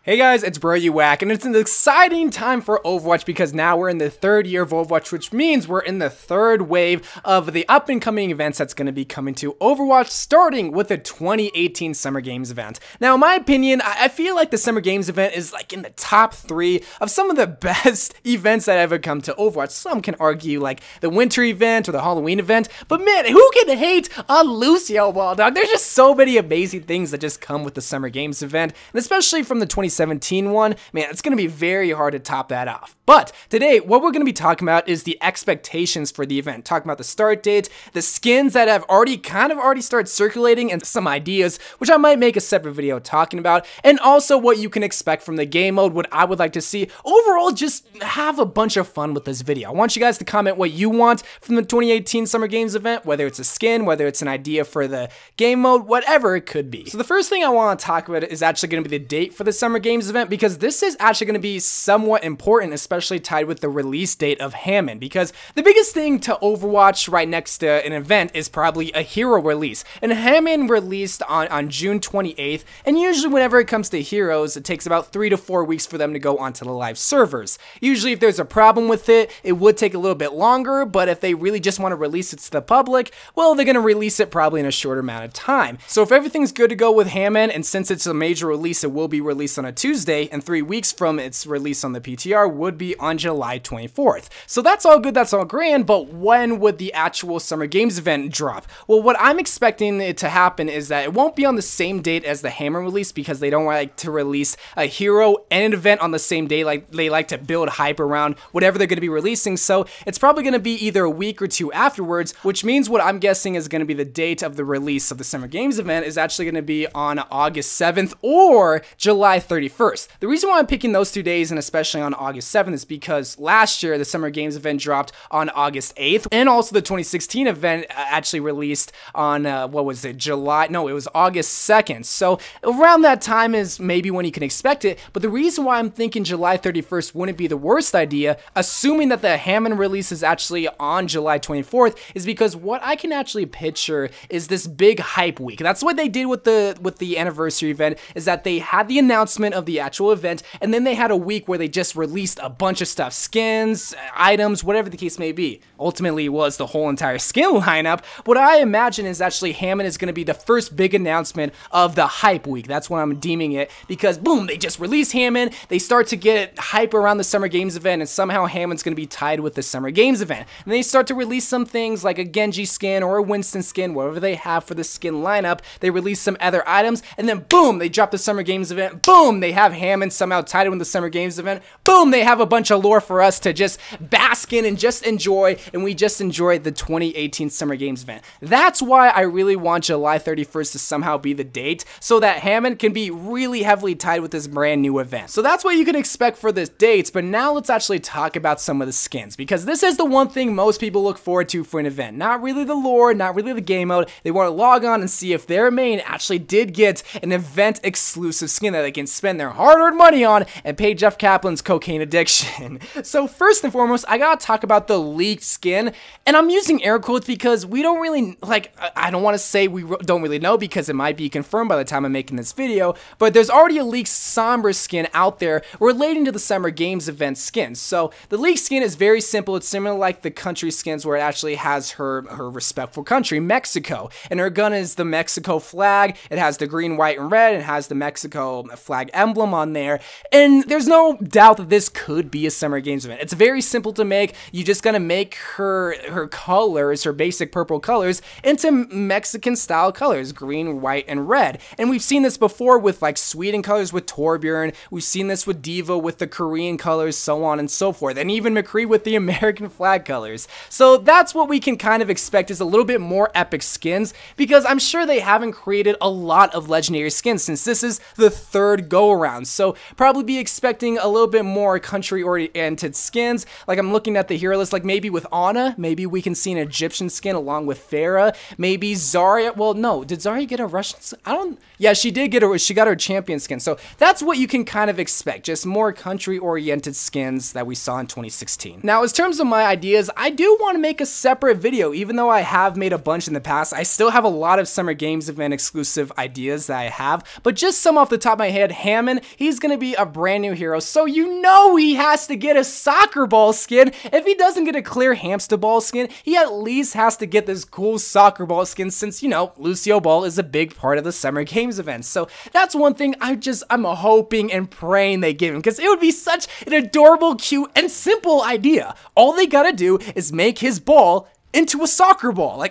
Hey guys, it's Bro You Whack, and it's an exciting time for Overwatch because now we're in the third year of Overwatch, which means we're in the third wave of the up and coming events that's going to be coming to Overwatch, starting with the 2018 Summer Games event. Now, in my opinion, I feel like the Summer Games event is like in the top 3 of some of the best events that ever come to Overwatch. Some can argue like the winter event or the Halloween event, but man, who can hate on Lucio Ball, dog? There's just so many amazing things that just come with the Summer Games event, and especially from the 2017 one, man, it's going to be very hard to top that off. But today, what we're going to be talking about is the expectations for the event. Talking about the start date, the skins that have already started circulating, and some ideas, which I might make a separate video talking about, and also what you can expect from the game mode, what I would like to see. Overall, just have a bunch of fun with this video. I want you guys to comment what you want from the 2018 Summer Games event, whether it's a skin, whether it's an idea for the game mode, whatever it could be. So the first thing I want to talk about is actually going to be the date for the Summer Games event, because this is actually going to be somewhat important, especially tied with the release date of Hammond, because the biggest thing to Overwatch right next to an event is probably a hero release, and Hammond released on June 28th, and usually whenever it comes to heroes, it takes about 3 to 4 weeks for them to go onto the live servers. Usually if there's a problem with it, it would take a little bit longer, but if they really just want to release it to the public, well, they're going to release it probably in a shorter amount of time. So if everything's good to go with Hammond, and since it's a major release, it will be released on a Tuesday, and 3 weeks from its release on the PTR would be on July 24th. So that's all good, that's all grand, but when would the actual Summer Games event drop? Well, what I'm expecting it to happen is that it won't be on the same date as the Hammer release, because they don't like to release a hero and an event on the same day. Like, they like to build hype around whatever they're going to be releasing, so it's probably going to be either a week or 2 afterwards, which means what I'm guessing is going to be the date of the release of the Summer Games event is actually going to be on August 7th or July 31st. The reason why I'm picking those 2 days, and especially on August 7th, is because last year the Summer Games event dropped on August 8th, and also the 2016 event actually released on, what was it, July? No, it was August 2nd. So around that time is maybe when you can expect it, but the reason why I'm thinking July 31st wouldn't be the worst idea, assuming that the Hammond release is actually on July 24th, is because what I can actually picture is this big hype week. That's what they did with the anniversary event, is that they had the announcement of the actual event, and then they had a week where they just released a bunch of stuff, skins, items, whatever the case may be. Ultimately, it was the whole entire skin lineup. What I imagine is actually Hammond is going to be the first big announcement of the hype week. That's what I'm deeming it, because boom, they just release Hammond, they start to get hype around the Summer Games event, and somehow Hammond's going to be tied with the Summer Games event. And they start to release some things like a Genji skin or a Winston skin, whatever they have for the skin lineup. They release some other items, and then boom, they drop the Summer Games event. Boom, they have Hammond somehow tied with the Summer Games event. Boom, they have a bunch of lore for us to just bask in and just enjoy, and we just enjoyed the 2018 Summer Games event. That's why I really want July 31st to somehow be the date, so that Hammond can be really heavily tied with this brand new event. So that's what you can expect for the dates, but now let's actually talk about some of the skins, because this is the one thing most people look forward to for an event. Not really the lore, not really the game mode. They want to log on and see if their main actually did get an event exclusive skin that they can spend their hard-earned money on and pay Jeff Kaplan's cocaine addiction. So first and foremost, I gotta talk about the leaked skin, and I'm using air quotes because we don't really, like, I don't want to say we don't really know, because it might be confirmed by the time I'm making this video, but there's already a leaked Sombra skin out there relating to the Summer Games event skins. So the leaked skin is very simple. It's similar like the country skins, where it actually has her respectful country, Mexico, and her gun is the Mexico flag. It has the green, white, and red. It has the Mexico flag emblem on there, and there's no doubt that this could be a Summer Games event. It's very simple to make. You just gotta make her colors, her basic purple colors, into Mexican style colors, green, white, and red. And we've seen this before with like Sweden colors with Torbjorn. We've seen this with Diva with the Korean colors, so on and so forth, and even McCree with the American flag colors. So that's what we can kind of expect, is a little bit more epic skins, because I'm sure they haven't created a lot of legendary skins since this is the third go around. So probably be expecting a little bit more country oriented skins. Like, I'm looking at the hero list, like maybe with Ana, maybe we can see an Egyptian skin along with Farah, maybe Zarya. Well, no, did Zarya get a Russian skin? Yeah, she did get she got her champion skin. So that's what you can kind of expect, just more country oriented skins that we saw in 2016. Now, in terms of my ideas, I do want to make a separate video. Even though I have made a bunch in the past, I still have a lot of Summer Games event exclusive ideas that I have, but just some off the top of my head, Hammond, he's gonna be a brand new hero, so you know he has to get a soccer ball skin. If he doesn't get a clear hamster ball skin, he at least has to get this cool soccer ball skin since, you know, Lucio Ball is a big part of the Summer Games event. So that's one thing I'm hoping and praying they give him, because it would be such an adorable, cute, and simple idea. All they gotta do is make his ball into a soccer ball.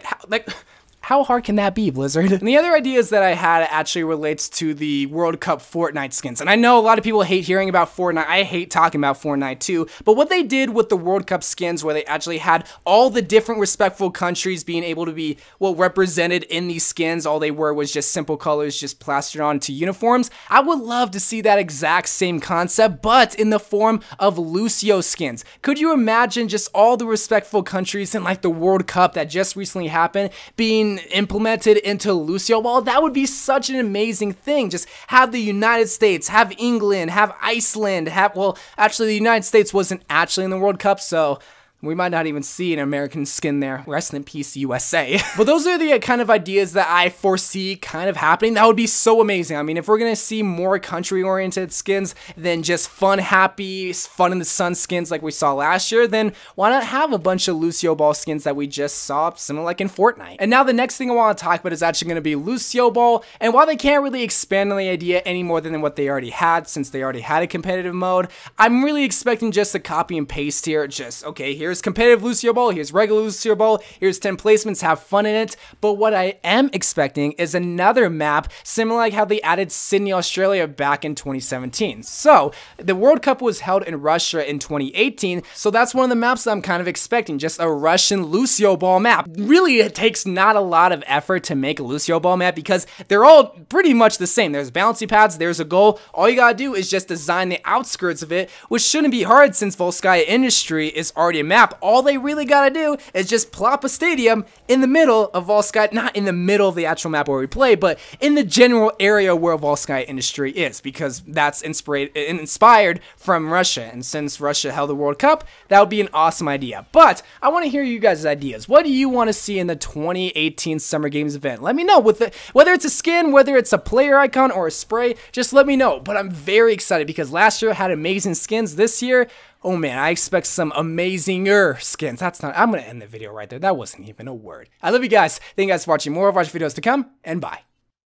How hard can that be, Blizzard? And the other ideas that I had actually relates to the World Cup Fortnite skins. And I know a lot of people hate hearing about Fortnite. I hate talking about Fortnite too. But what they did with the World Cup skins, where they actually had all the different respectful countries being able to be, well, represented in these skins. All they were was just simple colors just plastered onto uniforms. I would love to see that exact same concept, but in the form of Lucio skins. Could you imagine just all the respectful countries in like the World Cup that just recently happened being implemented into Lucio Ball? That would be such an amazing thing. Just have the United States, have England, have Iceland, well, actually the United States wasn't actually in the World Cup, so we might not even see an American skin there. Rest in peace, USA. But those are the kind of ideas that I foresee kind of happening. That would be so amazing. I mean, if we're gonna see more country-oriented skins than just fun, happy, fun in the sun skins like we saw last year, then why not have a bunch of Lucio Ball skins that we just saw, similar like in Fortnite? And now the next thing I want to talk about is actually gonna be Lucio Ball. And while they can't really expand on the idea any more than what they already had, since they already had a competitive mode, I'm really expecting just a copy and paste here. Just, okay, here's competitive Lucio Ball, here's regular Lucio Ball, here's 10 placements, have fun in it. But what I am expecting is another map, similar like how they added Sydney, Australia back in 2017. So, the World Cup was held in Russia in 2018, so that's one of the maps that I'm kind of expecting, just a Russian Lucio Ball map. Really, it takes not a lot of effort to make a Lucio Ball map because they're all pretty much the same. There's bouncy pads, there's a goal. All you gotta do is just design the outskirts of it, which shouldn't be hard since Volskaya Industry is already a map. All they really gotta do is just plop a stadium in the middle of Volskaya, not in the middle of the actual map where we play, but in the general area where Volskaya Industry is, because that's inspired from Russia. And since Russia held the World Cup, that would be an awesome idea. But I want to hear you guys' ideas. What do you want to see in the 2018 Summer Games event? Let me know. Whether it's a skin, whether it's a player icon or a spray, just let me know. But I'm very excited because last year had amazing skins. This year, oh man, I expect some amazinger skins. I'm gonna end the video right there. That wasn't even a word. I love you guys. Thank you guys for watching. More Overwatch videos to come, and bye.